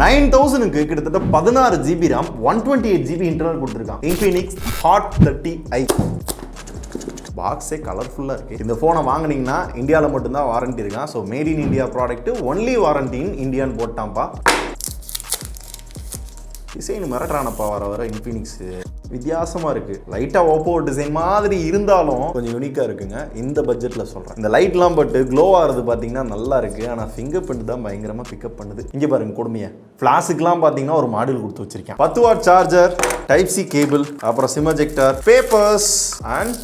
9000க்கு கிட்டத்தட்ட 16 GB RAM 128 GB internal கொடுத்துருக்கான். Infinix Hot 30i. பாக்ஸே கலர்ஃபுல்லாக இருக்குது. இந்த ஃபோனை வாங்கினீங்கன்னா இந்தியாவில் மட்டும்தான் வாரண்டி இருக்கான். So made in India product, only warranty in இந்தியான்னு போட்டான்ப்பா. டிசைன் மிரட்டுறானப்பா வர இன்ஃபினிக்ஸ் வித்தியாசமாக இருக்குது. லைட்டாக ஓப்போ டிசைன் மாதிரி இருந்தாலும் கொஞ்சம் யூனிக்காக இருக்குங்க. இந்த பட்ஜெட்டில் சொல்கிறேன். இந்த லைட்லாம் பட்டு க்ளோ ஆகிறது பார்த்தீங்கன்னா நல்லா இருக்குது. ஆனால் ஃபிங்கர் பிரிண்ட் தான் பயங்கரமாக பிக்கப் பண்ணுது. இங்கே பாருங்க கொடுமையை. ஃப்ளாஷுக்குலாம் பார்த்தீங்கன்னா ஒரு மாடல் கொடுத்து வச்சிருக்கேன். 10 watt charger, type C cable, அப்புறம் சிம் எஜெக்டர், பேப்பர்ஸ் அண்ட்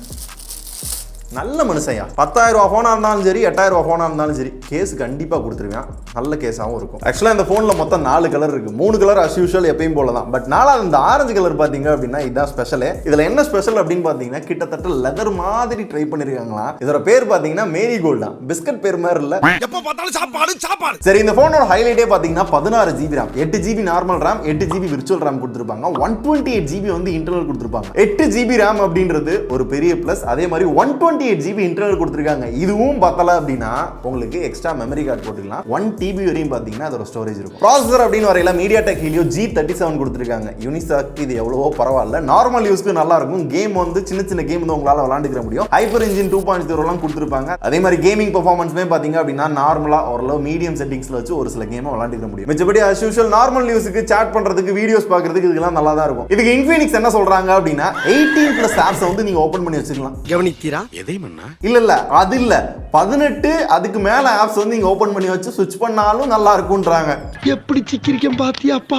நல்ல மனுஷையா. 10,000 ஃபோனாக இருந்தாலும் சரி, 8,000 ஃபோனாக இருந்தாலும் சரி, கேஸ் கண்டிப்பாக கொடுத்துருவேன். நல்ல கேஸாகவும் இருக்கும். ஆக்சுவலாக இந்த ஃபோனில் மொத்தம் 4 கலர் இருக்குது. 3 கலர் அஸ் யூஷுவல் எப்பயும் போல தான். பட் 4வது இந்த ஆரஞ்சு கலர் பார்த்தீங்க அப்படின்னா இதுதான் ஸ்பெஷலே. இதில் என்ன ஸ்பெஷல் அப்படின்னு பார்த்தீங்கன்னா கிட்டத்தட்ட லெதர் மாதிரி ட்ரை பண்ணியிருக்காங்களாம். இதோட பேர் பார்த்தீங்கன்னா மேரி கோல்டா. பிஸ்கட் பேர் மாதிரி இல்லை, எப்போ பார்த்தாலும் சாப்பாடு. சரி, இந்த ஃபோனோட ஹைலைட்டே பார்த்தீங்கன்னா 16 GB RAM, 8 GB normal RAM, 8 GB virtual RAM கொடுத்துருப்பாங்க. 128 GB வந்து இன்டர்னல் கொடுத்துருப்பாங்க. 8 GB RAM அப்படின்றது ஒரு பெரிய பிளஸ். அதே மாதிரி 128 GB இன்டர்னல் கொடுத்துருக்காங்க. இதுவும் பத்தல அப்படின்னா உங்களுக்கு எக்ஸ்ட்ரா மெமரி கார்டு போட்டுக்கலாம். 1 TB வரையும் பார்த்தீங்கன்னா அதோட ஸ்டோரேஜ் இருக்கும். ப்ராசஸர் அப்படின்னு வரையில MediaTek Helio G37 கொடுத்துருக்காங்க. யூனிசாக் இது எவ்வளவோ பரவாயில்ல, நார்மல் யூஸ்க்கு நல்லா இருக்கும். கேம் வந்து சின்ன கேம் வந்து உங்களால் விளாண்டுக்கிற முடியும். ஹைப்பர் இன்ஜின் 2.0 கொடுத்துருப்பாங்க. அதே மாதிரி கேமிங் பெர்ஃபார்மன்ஸ்மே பார்த்தீங்க அப்படின்னா நார்மலா ஓரளவு மீடியம் செட்டிங்ஸ்ல வச்சு ஒரு சில கேமை விளாண்டுக்கிற முடியும். மிச்சபடி as usual நார்மல் யூஸ்க்கு சாட் பண்றதுக்கு, வீடியோஸ் பார்க்கறதுக்கு இதெல்லாம் நல்லா தான் இருக்கும். இதுக்கு Infinix என்ன சொல்றாங்க அப்படின்னா 18+ ஆப்ஸ் வந்து நீங்க ஓபன் பண்ணி வச்சுக்கலாம். கவனிக்கிறா எதை பண்ணா இல்ல அது இல்ல 18 அதுக்கு மேல ஆப்ஸ் வந்து நீங்க ஓபன் பண்ணி வச்சு ஸ்விட்ச் பண்ணாலும் நல்லா இருக்கும்ன்றாங்க. எப்படி சிக்கிரிக்கம் பாத்தியாப்பா.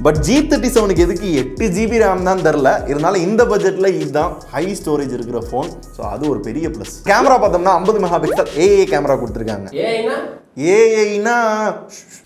பட் G37க்கு எதுக்கு 8 GB RAM தான் தெரியல. இருந்தாலும் இந்த பட்ஜெட்ல இதுதான் ஹை ஸ்டோரேஜ் இருக்கிற ஃபோன். ஸோ அது ஒரு பெரிய பிளஸ். கேமரா பார்த்தோம்னா 50 மெகாபிக்சல் AA கேமரா கொடுத்துருக்காங்க. ஏஐனா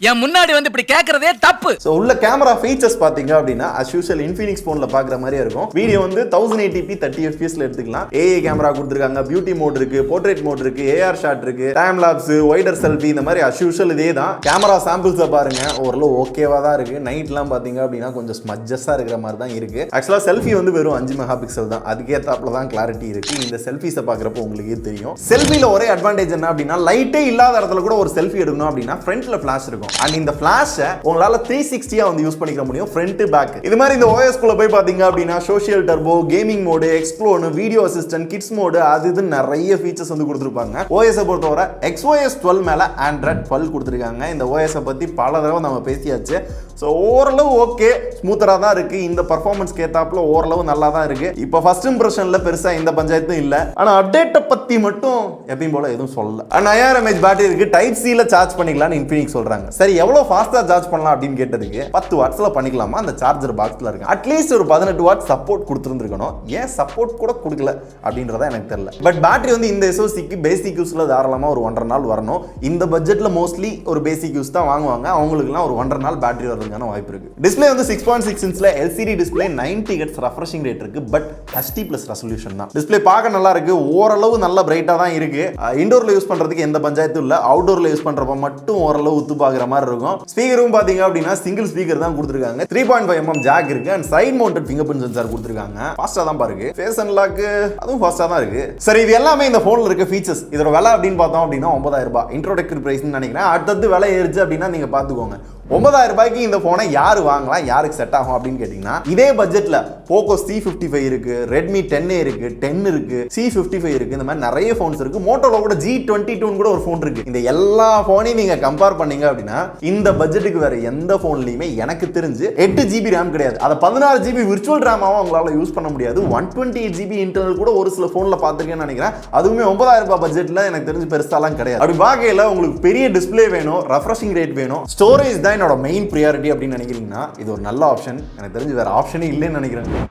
என் முன்னாடி வந்து இப்படி கேக்குறதே தப்பு. சோ உள்ள கேமரா ஃபீச்சர்ஸ் பாத்தீங்க அப்படின்னா as usual Infinix போன்ல பாக்குற மாதிரியே இருக்கும். வீடியோ வந்து 1080p 30 fps ல எடுத்துக்கலாம். ஏஐ கேமரா கொடுத்திருக்காங்க. பியூட்டி மோட் இருக்கு, போர்ட்ரேட் மோட் இருக்கு, ஏஆர் ஷாட் இருக்கு, டைம் லாப்ஸ், வைடர் செல்ஃபி, இந்த மாதிரி as usual இதே தான். கேமரா சாம்பிள்ஸ் பாருங்க, ஓரளவு ஓகேவா தான் இருக்கு. நைட்லாம் பாத்தீங்க அப்படின்னா கொஞ்சம் ஸ்மஜ்ஜஸா இருக்கிற மாதிரி தான் இருக்கு. ஆக்சுவலா செல்ஃபி வந்து வெறும் 5 மெகாபிக்சல் தான். அதுக்கேத்தாப்புல தான் கிளாரிட்டி இருக்கு. இந்த செல்ஃபிஸை பாக்குறப்போ உங்களுக்கு தெரியும். செல்ஃபில ஒரே அட்வான்டேஜ் என்ன அப்படின்னா லைட்டே இல்லாத இடத்துல கூட ஒரு செல்ஃபி எடுக்கணும் அப்படின்னா ஃப்ரண்ட்ல ஃபிளாஷ் இருக்கும். அண்ட் இந்த ஃபிளாஷை உங்களால 360 வந்து யூஸ் பண்ணிக்க முடியும், ஃப்ரண்ட் பேக். இது மாதிரி இந்த OS குள்ள போய் பாத்தீங்க அப்படின்னா social turbo, gaming mode, explore, video assistant, kids mode, அது இது நிறைய ஃபீச்சர்ஸ் வந்து கொடுத்துருப்பாங்க. OS பொறுத்தவரை XOS 12 மேல Android 12 கொடுத்துருக்காங்க. இந்த OS பத்தி பல தடவை நம்ம பேசியாச்சு. ஸோ ஓரளவு ஓகே, ஸ்மூத்தராக தான் இருக்கு. இந்த பர்ஃபார்மன்ஸ்க்கு ஏத்தாப்புல ஓரளவு நல்லா தான் இருக்கு. இப்போ ஃபர்ஸ்ட் இம்ப்ரெஷன்ல பெருசா எந்த பஞ்சாயத்தும் இல்லை. ஆனா அப்டேட்டை பத்தி மட்டும் எப்பயும் போல எதுவும் சொல்லல. 5000 mAh பேட்டரி இருக்கு. டைப் சில சார்ஜ் பண்ணிக்கலாம்னு Infinix சொல்றாங்க. சரி, எவ்வளவு ஃபாஸ்டா சார்ஜ் பண்ணலாம் அப்படின்னு கேட்டதுக்கு 10 வாட்ஸ்ல பண்ணிக்கலாமா அந்த சார்ஜர் பாக்ஸ்ல இருக்கு. அட்லீஸ்ட் ஒரு 18 வாட் சப்போர்ட் கொடுத்துருந்துருக்கணும். ஏன் சப்போர்ட் கூட கொடுக்கல அப்படின்றத எனக்கு தெரியல. பட் பேட்டரி வந்து இந்த SOCக்கு பேசிக் யூஸ்ல தாராளமா ஒரு 1.5 நாள் வரணும். இந்த பட்ஜெட்ல மோஸ்ட்லி ஒரு பேசிக் யூஸ் தான் வாங்குவாங்க. அவங்களுக்குலாம் ஒரு 1.5 நாள் பேட்டரி வரதுக்கான வாய்ப்பு இருக்கு. டிஸ்ப்ளே வந்து 6.6 இன்ச்ல LCD display, 90 Hz refreshing rate இருக்கு. பட் HD+ ரெசல்யூஷன் தான். டிஸ்ப்ளே பார்க்க நல்லா இருக்கு, ஓரளவு நல்ல பிரைட்டா தான் இருக்கு. இன்டோர்ல யூஸ் பண்றதுக்கு எந்த பஞ்சாயத்தும் இல்ல. அவுட்டோர்ல யூஸ் பண்றப்ப மட்டும் ஓரளவு உத்து பாக்குற மாதிரி இருக்கும். ஸ்பீக்கரும் பாத்தீங்க அப்படின்னா சிங்கிள் ஸ்பீக்கர் தான் கொடுத்துருக்காங்க. 3.5 mm ஜாக் இருக்கு. And side mounted finger print sensor கொடுத்துருக்காங்க. ஃபாஸ்டா தான் பாருங்க. ஃபேஸ் அன்லாக் அதுவும் ஃபாஸ்டா தான் இருக்கு. சரி, இது எல்லாமே இந்த போன்ல இருக்க ஃபீச்சர்ஸ். இதோட விலை அப்படின்னு பார்த்தோம் அப்படின்னா 9000 ரூபாய் இன்ட்ரோடக்டரி பிரைஸ் நினைக்கிறேன். அடுத்தது விலை ஏறிச்சு அப்படின்னா நீங்க பாத்துக்கோங்க. 9000 ரூபாய்க்கு இந்த போனை யாரு வாங்கலாம், யாருக்கு செட் ஆகும் அப்படின்னு கேட்டீங்கன்னா இதே பட்ஜெட்ல போகோ C55 இருக்கு, ரெட்மி 10A இருக்கு, 10 இருக்கு, C55 இருக்கு. இந்த மாதிரி நிறைய போன்ஸ் இருக்கு. மோட்டோல கூட G22 கூட ஒரு போன் இருக்கு. இந்த எல்லா போனையும் நீங்க கம்பேர் பண்ணீங்க அப்படின்னா இந்த பட்ஜெட்டுக்கு வேற எந்த போன்லயுமே எனக்கு தெரிஞ்சு 8 GB RAM கிடையாது. அதை 16 GB விர்ச்சுவல் ரேமாவும் உங்களால யூஸ் பண்ண முடியாது. 128 GB இன்டர்னல் கூட ஒரு சில போன்ல பாத்துருக்கேன்னு நினைக்கிறேன். அதுவுமே 9000 ரூபாய் பட்ஜெட்ல எனக்கு தெரிஞ்சு பெருசாலாம் கிடையாது. அப்படி பார்க்கையில உங்களுக்கு பெரிய டிஸ்ப்ளே வேணும், ரெஃப்ரெஷிங் ரேட் வேணும், ஸ்டோரேஜ் தான் என்னோட மெயின் ப்ரியாரிட்டி அப்படின்னு நினைக்கிறீங்கன்னா இது ஒரு நல்ல ஆப்ஷன். எனக்கு தெரிஞ்சு வேற ஆப்ஷனே இல்லைன்னு நினைக்கிறேன்.